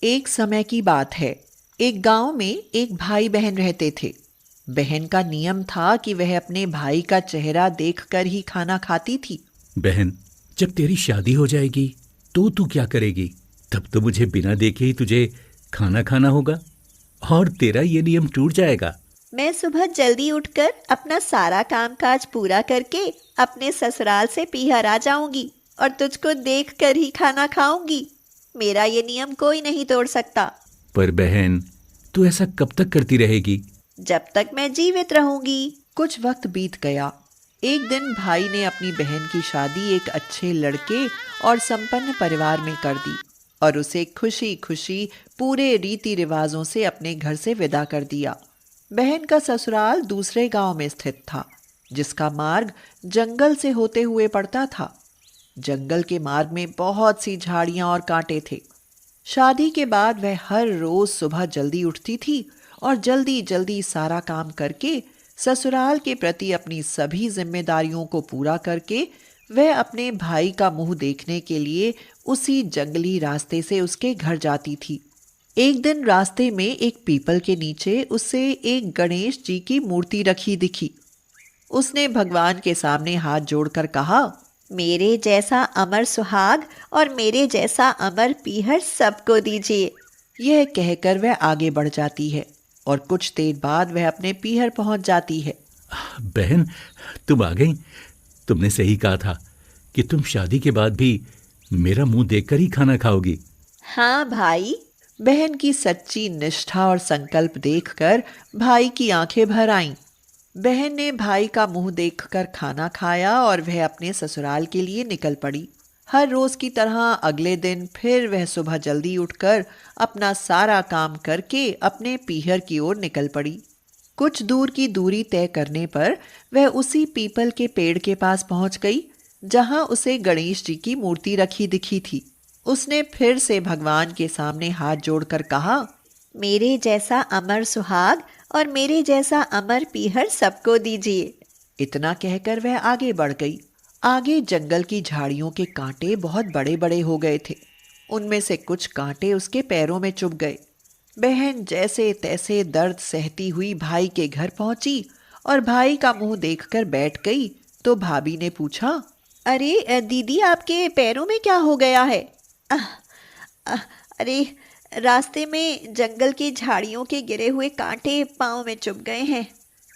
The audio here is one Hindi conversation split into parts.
एक समय की बात है। एक गांव में एक भाई बहन रहते थे। बहन का नियम था कि वह अपने भाई का चेहरा देखकर ही खाना खाती थी। बहन, जब तेरी शादी हो जाएगी तो तू क्या करेगी? तब तो मुझे बिना देखे ही तुझे खाना खाना होगा और तेरा ये नियम टूट जाएगा। मैं सुबह जल्दी उठकर अपना सारा कामकाज पूरा करके अपने ससुराल से पीहर आ जाऊंगी और तुझको देखकर ही खाना खाऊंगी। मेरा ये नियम कोई नहीं तोड़ सकता। पर बहन, तू ऐसा कब तक करती रहेगी? जब तक मैं जीवित रहूंगी। कुछ वक्त बीत गया। एक दिन भाई ने अपनी बहन की शादी एक अच्छे लड़के और संपन्न परिवार में कर दी और उसे खुशी खुशी पूरे रीति रिवाजों से अपने घर से विदा कर दिया। बहन का ससुराल दूसरे गांव में स्थित था, जिसका मार्ग जंगल से होते हुए पड़ता था। जंगल के मार्ग में बहुत सी झाड़ियां और कांटे थे। शादी के बाद वह हर रोज सुबह जल्दी उठती थी और जल्दी जल्दी सारा काम करके ससुराल के प्रति अपनी सभी जिम्मेदारियों को पूरा करके वह अपने भाई का मुंह देखने के लिए उसी जंगली रास्ते से उसके घर जाती थी। एक दिन रास्ते में एक पीपल के नीचे उसे एक गणेश जी की मूर्ति रखी दिखी। उसने भगवान के सामने हाथ जोड़कर कहा, मेरे जैसा अमर सुहाग और मेरे जैसा अमर पीहर सबको दीजिए। यह कहकर वह आगे बढ़ जाती है और कुछ देर बाद वह अपने पीहर पहुंच जाती है। बहन, तुम आ गई। तुमने सही कहा था कि तुम शादी के बाद भी मेरा मुंह देखकर ही खाना खाओगी। हाँ भाई। बहन की सच्ची निष्ठा और संकल्प देखकर भाई की आंखें भर आईं। बहन ने भाई का मुंह देखकर खाना खाया और वह अपने ससुराल के लिए निकल पड़ी। हर रोज की तरह अगले दिन फिर वह सुबह जल्दी उठकर अपना सारा काम करके अपने पीहर की ओर निकल पड़ी। कुछ दूर की दूरी तय करने पर वह उसी पीपल के पेड़ के पास पहुंच गई, जहां उसे गणेश जी की मूर्ति रखी दिखी थी। उसने फिर से भगवान के सामने हाथ जोड़कर कहा, मेरे जैसा अमर सुहाग और मेरे जैसा अमर पीहर सबको दीजिए। इतना कहकर वह आगे बढ़ गई। आगे जंगल की झाड़ियों के कांटे बहुत बड़े बड़े हो गए थे। उनमें से कुछ कांटे उसके पैरों में चुभ गए। बहन जैसे तैसे दर्द सहती हुई भाई के घर पहुंची और भाई का मुंह देखकर बैठ गई तो भाभी ने पूछा, अरे दीदी, आपके पैरों में क्या हो गया है? आह, आह, अरे रास्ते में जंगल की झाड़ियों के गिरे हुए कांटे पाँव में चुभ गए हैं।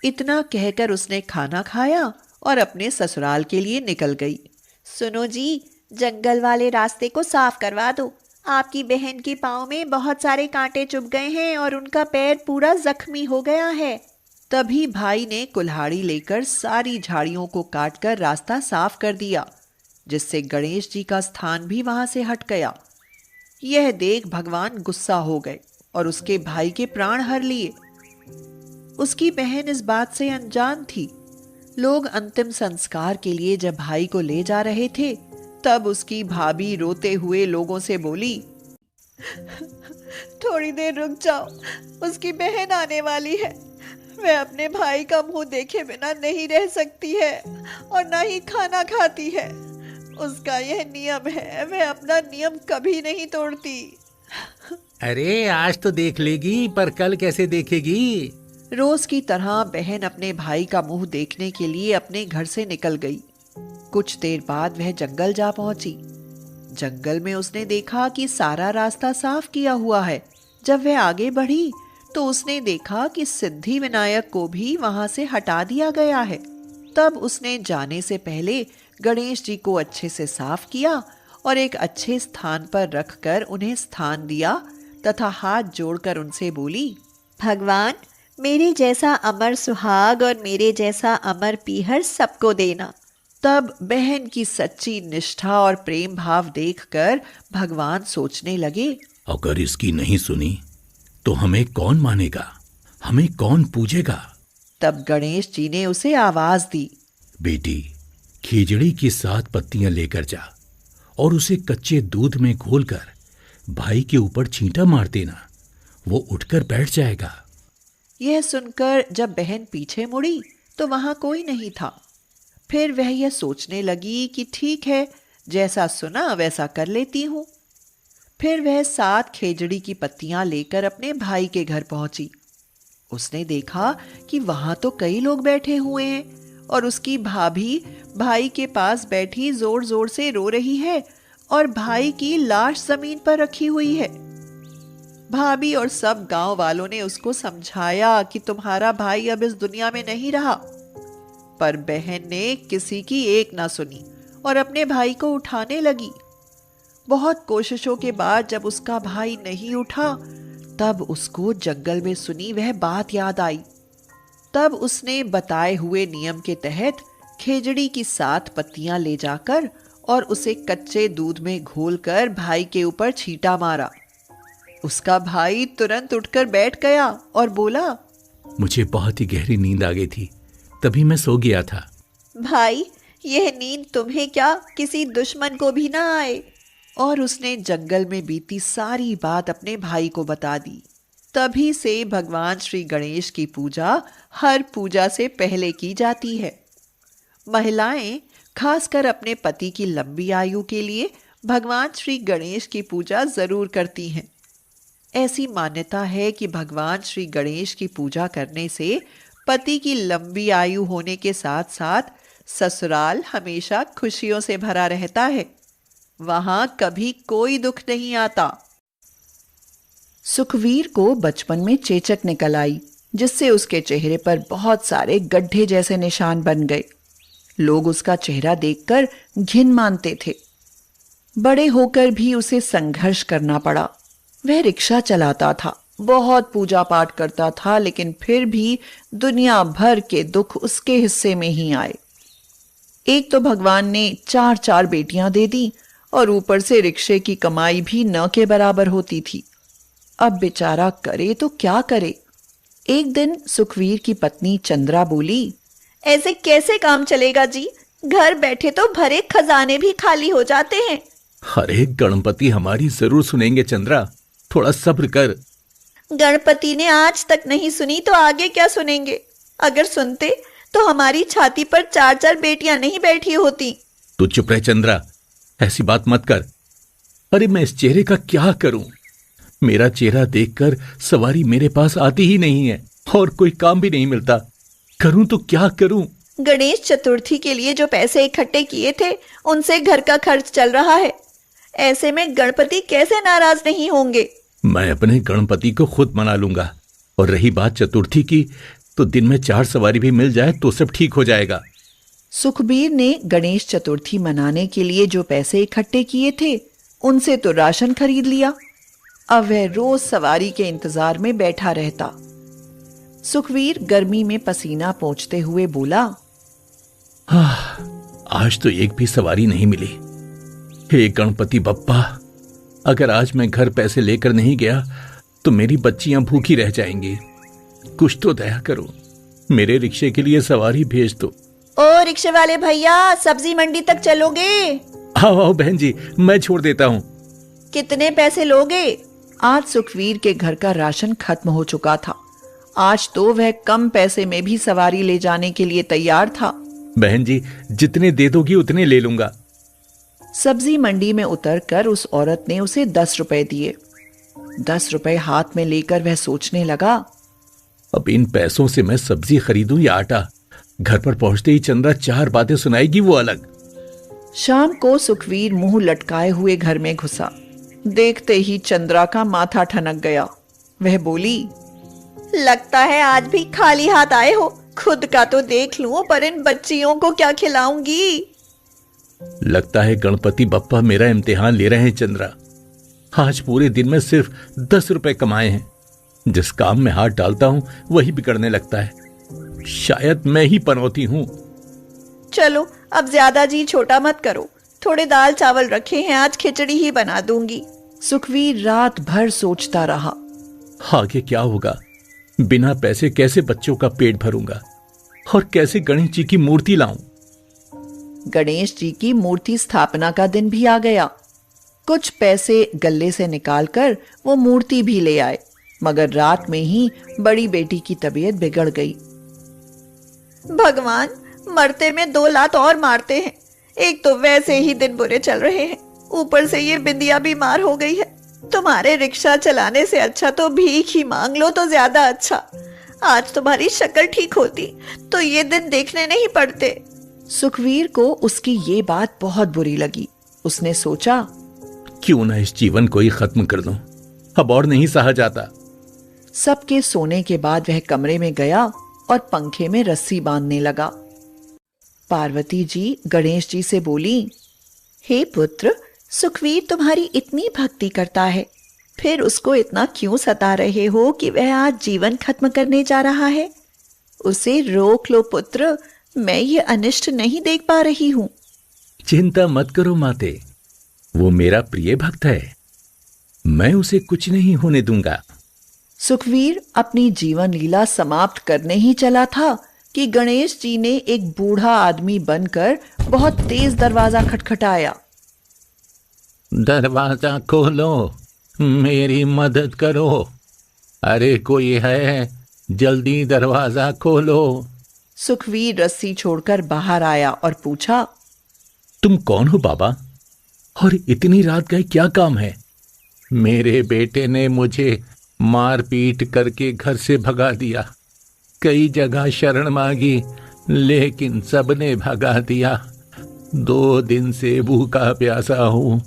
इतना कहकर उसने खाना खाया और अपने ससुराल के लिए निकल गई। सुनो जी, जंगल वाले रास्ते को साफ करवा दो। आपकी बहन के पाँव में बहुत सारे कांटे चुभ गए हैं और उनका पैर पूरा जख्मी हो गया है। तभी भाई ने कुल्हाड़ी लेकर सारी झाड़ियों को काटकर रास्ता साफ कर दिया, जिससे गणेश जी का स्थान भी वहां से हट गया। यह देख भगवान गुस्सा हो गए और उसके भाई के प्राण हर लिए। उसकी बहन इस बात से अनजान थी। लोग अंतिम संस्कार के लिए जब भाई को ले जा रहे थे, तब उसकी भाभी रोते हुए लोगों से बोली, थोड़ी देर रुक जाओ, उसकी बहन आने वाली है। वह अपने भाई का मुंह देखे बिना नहीं रह सकती है और ना ही खाना खाती है। उसका यह नियम है, वह अपना नियम कभी नहीं तोड़ती। अरे आज तो देख लेगी, पर कल कैसे देखेगी? रोज की तरह बहन अपने भाई का मुंह देखने के लिए अपने घर से निकल गई। कुछ देर बाद वह जंगल जा पहुंची। जंगल में उसने देखा कि सारा रास्ता साफ किया हुआ है। जब वह आगे बढ़ी तो उसने देखा कि सिद्धि विनायक को भी वहां से हटा दिया गया है। तब उसने जाने से पहले गणेश जी को अच्छे से साफ किया और एक अच्छे स्थान पर रखकर उन्हें स्थान दिया तथा हाथ जोड़कर उनसे बोली, भगवान, मेरे जैसा अमर सुहाग और मेरे जैसा अमर पीहर सबको देना। तब बहन की सच्ची निष्ठा और प्रेम भाव देखकर भगवान सोचने लगे, अगर इसकी नहीं सुनी तो हमें कौन मानेगा, हमें कौन पूजेगा? तब गणेश जी ने उसे आवाज दी, बेटी, खिचड़ी की 7 पत्तियां लेकर जा और उसे कच्चे दूध में घोलकर भाई के ऊपर छींटा मार देना, वो उठकर बैठ जाएगा। यह सुनकर जब बहन पीछे मुड़ी तो वहां कोई नहीं था। फिर वह यह सोचने लगी कि ठीक है, जैसा सुना वैसा कर लेती हूँ। फिर वह 7 खेजड़ी की पत्तियां लेकर अपने भाई के घर पहुंची। उसने देखा कि वहां तो कई लोग बैठे हुए हैं और उसकी भाभी भाई के पास बैठी जोर जोर से रो रही है और भाई की लाश जमीन पर रखी हुई है। भाभी और सब गांव वालों ने उसको समझाया कि तुम्हारा भाई अब इस दुनिया में नहीं रहा, पर बहन ने किसी की एक ना सुनी और अपने भाई को उठाने लगी। बहुत कोशिशों के बाद जब उसका भाई नहीं उठा, तब उसको जंगल में सुनी वह बात याद आई। तब उसने बताए हुए नियम के तहत खेजड़ी की 7 पत्तियां ले जाकर और उसे कच्चे दूध में घोलकर भाई के ऊपर छींटा मारा। उसका भाई तुरंत उठकर बैठ गया और बोला, मुझे बहुत ही गहरी नींद आ गई थी, तभी मैं सो गया था। भाई, यह नींद तुम्हें क्या किसी दुश्मन को भी ना आए। और उसने जंगल में बीती सारी बात अपने भाई को बता दी। तभी से भगवान श्री गणेश की पूजा हर पूजा से पहले की जाती है। महिलाएं खासकर अपने पति की लंबी आयु के लिए भगवान श्री गणेश की पूजा जरूर करती हैं। ऐसी मान्यता है कि भगवान श्री गणेश की पूजा करने से पति की लंबी आयु होने के साथ साथ ससुराल हमेशा खुशियों से भरा रहता है। वहां कभी कोई दुख नहीं आता। सुखवीर को बचपन में चेचक निकल आई, जिससे उसके चेहरे पर बहुत सारे गड्ढे जैसे निशान बन गए। लोग उसका चेहरा देखकर घिन मानते थे। बड़े होकर भी उसे संघर्ष करना पड़ा। वह रिक्शा चलाता था, बहुत पूजा पाठ करता था, लेकिन फिर भी दुनिया भर के दुख उसके हिस्से में ही आए। एक तो भगवान ने 4 बेटियां दे दी और ऊपर से रिक्शे की कमाई भी न के बराबर होती थी। अब बेचारा करे तो क्या करे। एक दिन सुखवीर की पत्नी चंद्रा बोली, ऐसे कैसे काम चलेगा जी, घर बैठे तो भरे खजाने भी खाली हो जाते हैं। अरे गणपति हमारी जरूर सुनेंगे चंद्रा, थोड़ा सब्र कर। गणपति ने आज तक नहीं सुनी तो आगे क्या सुनेंगे। अगर सुनते तो हमारी छाती पर 4 बेटियां नहीं बैठी होती। तू चुप रह चंद्रा, ऐसी बात मत कर। अरे मैं इस चेहरे का क्या करूं? मेरा चेहरा देखकर सवारी मेरे पास आती ही नहीं है और कोई काम भी नहीं मिलता। करूं तो क्या करूं? गणेश चतुर्थी के लिए जो पैसे इकट्ठे किए थे उनसे घर का खर्च चल रहा है। ऐसे में गणपति कैसे नाराज नहीं होंगे। मैं अपने गणपति को खुद मना लूंगा। और रही बात चतुर्थी की, तो दिन में 4 सवारी भी मिल जाए तो सब ठीक हो जाएगा। सुखबीर ने गणेश चतुर्थी मनाने के लिए जो पैसे इकट्ठे किए थे उनसे तो राशन खरीद लिया। अब वह रोज सवारी के इंतजार में बैठा रहता। सुखवीर गर्मी में पसीना पोंछते हुए बोला, आज तो एक भी सवारी नहीं मिली। हे गणपति बप्पा, अगर आज मैं घर पैसे लेकर नहीं गया तो मेरी बच्चियां भूखी रह जाएंगी। कुछ तो दया करो, मेरे रिक्शे के लिए सवारी भेज दो। ओ रिक्शे वाले भैया, सब्जी मंडी तक चलोगे? आओ आओ बहन जी, मैं छोड़ देता हूँ। कितने पैसे लोगे? आज सुखवीर के घर का राशन खत्म हो चुका था। आज तो वह कम पैसे में भी सवारी ले जाने के लिए तैयार था। बहन जी, जितने दे दोगी उतने ले लूंगा। सब्जी मंडी में उतरकर उस औरत ने उसे 10 रुपए दिए। 10 रुपए हाथ में लेकर वह सोचने लगा, अब इन पैसों से मैं सब्जी खरीदूं या आटा? घर पर पहुंचते ही चंद्रा 4 बातें सुनाएगी, वो अलग। शाम को सुखवीर मुंह लटकाए हुए घर में घुसा। देखते ही चंद्रा का माथा ठनक गया। वह बोली, लगता है आज भी खाली हाथ आए हो। खुद का तो देख लूं, पर इन बच्चियों को क्या खिलाऊंगी। लगता है गणपति बप्पा मेरा इम्तिहान ले रहे हैं चंद्रा। आज पूरे दिन में सिर्फ 10 रुपए कमाए हैं। जिस काम में हाथ डालता हूं वही बिगड़ने लगता है। शायद मैं ही पनौती हूं। चलो अब ज्यादा जी छोटा मत करो, थोड़े दाल चावल रखे हैं, आज खिचड़ी ही बना दूंगी। सुखवीर रात भर सोचता रहा, आगे क्या होगा? बिना पैसे कैसे बच्चों का पेट भरूंगा और कैसे गणेश जी की मूर्ति लाऊं? गणेश जी की मूर्ति स्थापना का दिन भी आ गया। कुछ पैसे गल्ले से निकालकर वो मूर्ति भी ले आए, मगर रात में ही बड़ी बेटी की तबीयत बिगड़ गई। भगवान, मरते में 2 लात और मारते हैं। एक तो वैसे ही दिन बुरे चल रहे हैं, ऊपर से ये बिंदिया बीमार हो गई है। तुम्हारे रिक्शा चलाने से अच्छा तो भीख ही मांग लो तो ज्यादा अच्छा। आज तुम्हारी शक्ल ठीक होती तो ये दिन देखने नहीं पड़ते। सुखवीर को उसकी ये बात बहुत बुरी लगी। उसने सोचा, क्यों ना इस जीवन को ही खत्म कर दूं, अब और नहीं सहा जाता। सबके सोने के बाद वह कमरे में गया और पंखे में रस्सी बांधने लगा। पार्वती जी गणेश जी से बोली, हे पुत्र, सुखवीर तुम्हारी इतनी भक्ति करता है, फिर उसको इतना क्यों सता रहे हो कि वह आज जीवन खत्म करने जा रहा है? उसे रोक लो पुत्र, मैं ये अनिष्ट नहीं देख पा रही हूं। चिंता मत करो माते, वो मेरा प्रिय भक्त है, मैं उसे कुछ नहीं होने दूंगा। सुखवीर अपनी जीवन लीला समाप्त करने ही चला था कि गणेश जी ने एक बूढ़ा आदमी बनकर बहुत तेज दरवाजा खटखटाया। दरवाजा खोलो, मेरी मदद करो। अरे कोई है, जल्दी दरवाजा खोलो। सुखवीर रस्सी छोड़कर बाहर आया और पूछा, तुम कौन हो बाबा, और इतनी रात गए क्या काम है? मेरे बेटे ने मुझे मारपीट करके घर से भगा दिया। कई जगह शरण मांगी लेकिन सबने भगा दिया। 2 दिन से भूखा प्यासा हूं,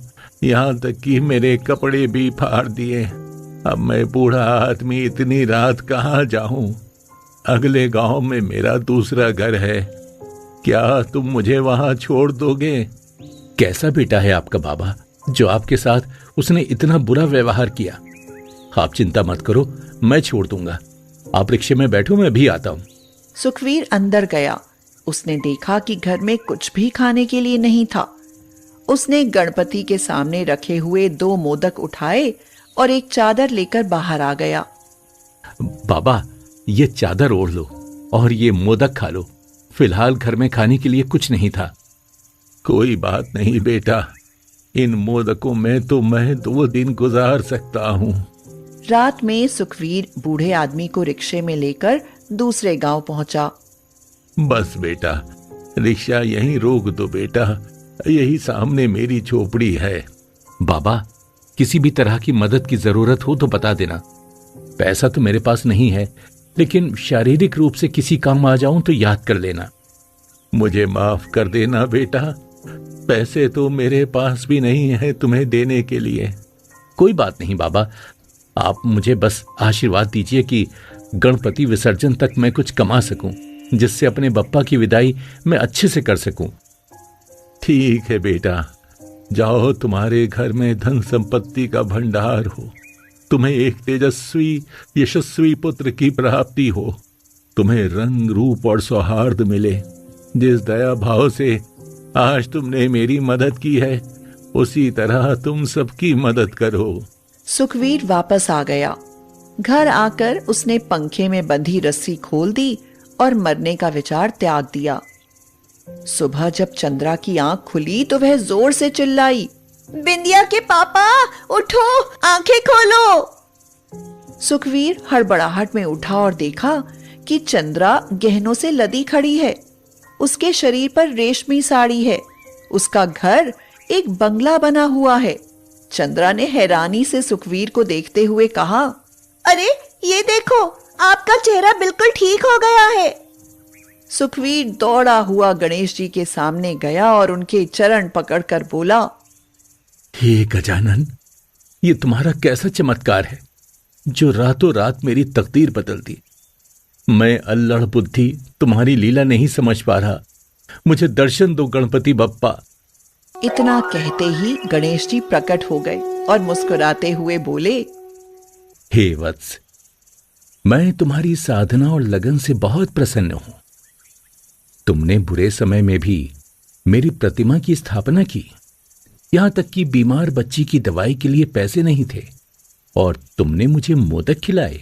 यहाँ तक कि मेरे कपड़े भी फाड़ दिए। अब मैं बूढ़ा आदमी इतनी रात कहाँ जाऊं? अगले गांव में मेरा दूसरा घर है, क्या तुम मुझे वहां छोड़ दोगे? कैसा बेटा है आपका बाबा जो आपके साथ उसने इतना बुरा व्यवहार किया? आप चिंता मत करो, मैं छोड़ दूंगा। आप रिक्शे में बैठो, मैं भी आता हूं। सुखवीर अंदर गया। उसने देखा कि घर में कुछ भी खाने के लिए नहीं था। उसने गणपति के सामने रखे हुए 2 मोदक उठाए और एक चादर लेकर बाहर आ गया। बाबा, ये चादर ओढ़ लो और ये मोदक खा लो। फिलहाल घर में खाने के लिए कुछ नहीं था। कोई बात नहीं बेटा, इन मोदकों में तो मैं 2 दिन गुजार सकता हूं। रात में सुखवीर बूढ़े आदमी को रिक्शे में लेकर दूसरे गांव पहुंचा। बस बेटा, रिक्शा यहीं रोक दो बेटा, यही सामने मेरी झोपड़ी है। बाबा, किसी भी तरह की मदद की जरूरत हो तो बता देना। पैसा तो मेरे पास नहीं है, लेकिन शारीरिक रूप से किसी काम आ जाऊं तो याद कर लेना। मुझे माफ कर देना बेटा, पैसे तो मेरे पास भी नहीं है तुम्हें देने के लिए। कोई बात नहीं बाबा, आप मुझे बस आशीर्वाद दीजिए कि गणपति विसर्जन तक मैं कुछ कमा सकूं, जिससे अपने बप्पा की विदाई मैं अच्छे से कर सकूं। ठीक है बेटा, जाओ, तुम्हारे घर में धन संपत्ति का भंडार हो। तुम्हें एक तेजस्वी यशस्वी पुत्र की प्राप्ति हो। तुम्हें रंग रूप और सौहार्द मिले। जिस दया भाव से आज तुमने मेरी मदद की है, उसी तरह तुम सबकी मदद करो। सुखवीर वापस आ गया। घर आकर उसने पंखे में बंधी रस्सी खोल दी और मरने का विचार त्याग दिया। सुबह जब चंद्रा की आंख खुली तो वह जोर से चिल्लाई, बिंदिया के पापा, उठो, आंखें खोलो। सुखवीर हड़बड़ाहट में उठा और देखा कि चंद्रा गहनों से लदी खड़ी है। उसके शरीर पर रेशमी साड़ी है। उसका घर एक बंगला बना हुआ है। चंद्रा ने हैरानी से सुखवीर को देखते हुए कहा, अरे ये देखो, आपका चेहरा बिल्कुल ठीक हो गया है। सुखवीर दौड़ा हुआ गणेश जी के सामने गया और उनके चरण पकड़कर बोला, हे गजानन, ये तुम्हारा कैसा चमत्कार है जो रातों रात मेरी तकदीर बदल दी। मैं अल्लड़ बुद्धि तुम्हारी लीला नहीं समझ पा रहा। मुझे दर्शन दो गणपति बप्पा। इतना कहते ही गणेश जी प्रकट हो गए और मुस्कुराते हुए बोले, हे वत्स, मैं तुम्हारी साधना और लगन से बहुत प्रसन्न हूं। तुमने बुरे समय में भी मेरी प्रतिमा की स्थापना की। यहां तक कि बीमार बच्ची की दवाई के लिए पैसे नहीं थे और तुमने मुझे मोदक खिलाए।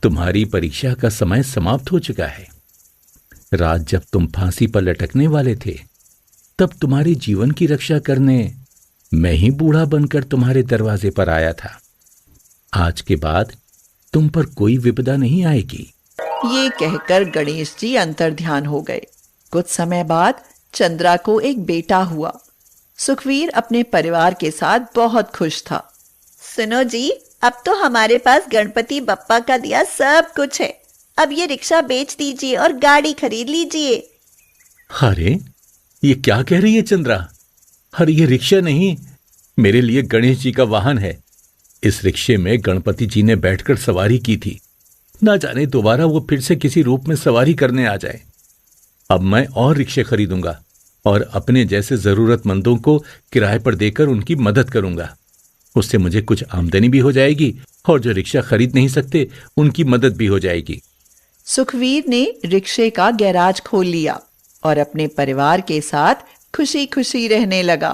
तुम्हारी परीक्षा का समय समाप्त हो चुका है। रात जब तुम फांसी पर लटकने वाले थे, तब तुम्हारे जीवन की रक्षा करने मैं ही बूढ़ा बनकर तुम्हारे दरवाजे पर आया था। आज के बाद तुम पर कोई विपदा नहीं आएगी। ये कहकर गणेश जी अंतर्ध्यान हो गए। कुछ समय बाद चंद्रा को एक बेटा हुआ। सुखवीर अपने परिवार के साथ बहुत खुश था। सुनो जी, अब तो हमारे पास गणपति बप्पा का दिया सब कुछ है। अब ये रिक्शा बेच दीजिए और गाड़ी खरीद लीजिए। अरे ये क्या कह रही है चंद्रा? अरे ये रिक्शा नहीं, मेरे लिए गणेश जी का वाहन है। इस रिक्शे में गणपति जी ने बैठकर सवारी की थी। ना जाने दोबारा वो फिर से किसी रूप में सवारी करने आ जाए। अब मैं और रिक्शे खरीदूंगा और अपने जैसे जरूरतमंदों को किराए पर देकर उनकी मदद करूंगा। उससे मुझे कुछ आमदनी भी हो जाएगी और जो रिक्शा खरीद नहीं सकते उनकी मदद भी हो जाएगी। सुखवीर ने रिक्शे का गैराज खोल लिया और अपने परिवार के साथ खुशी खुशी रहने लगा।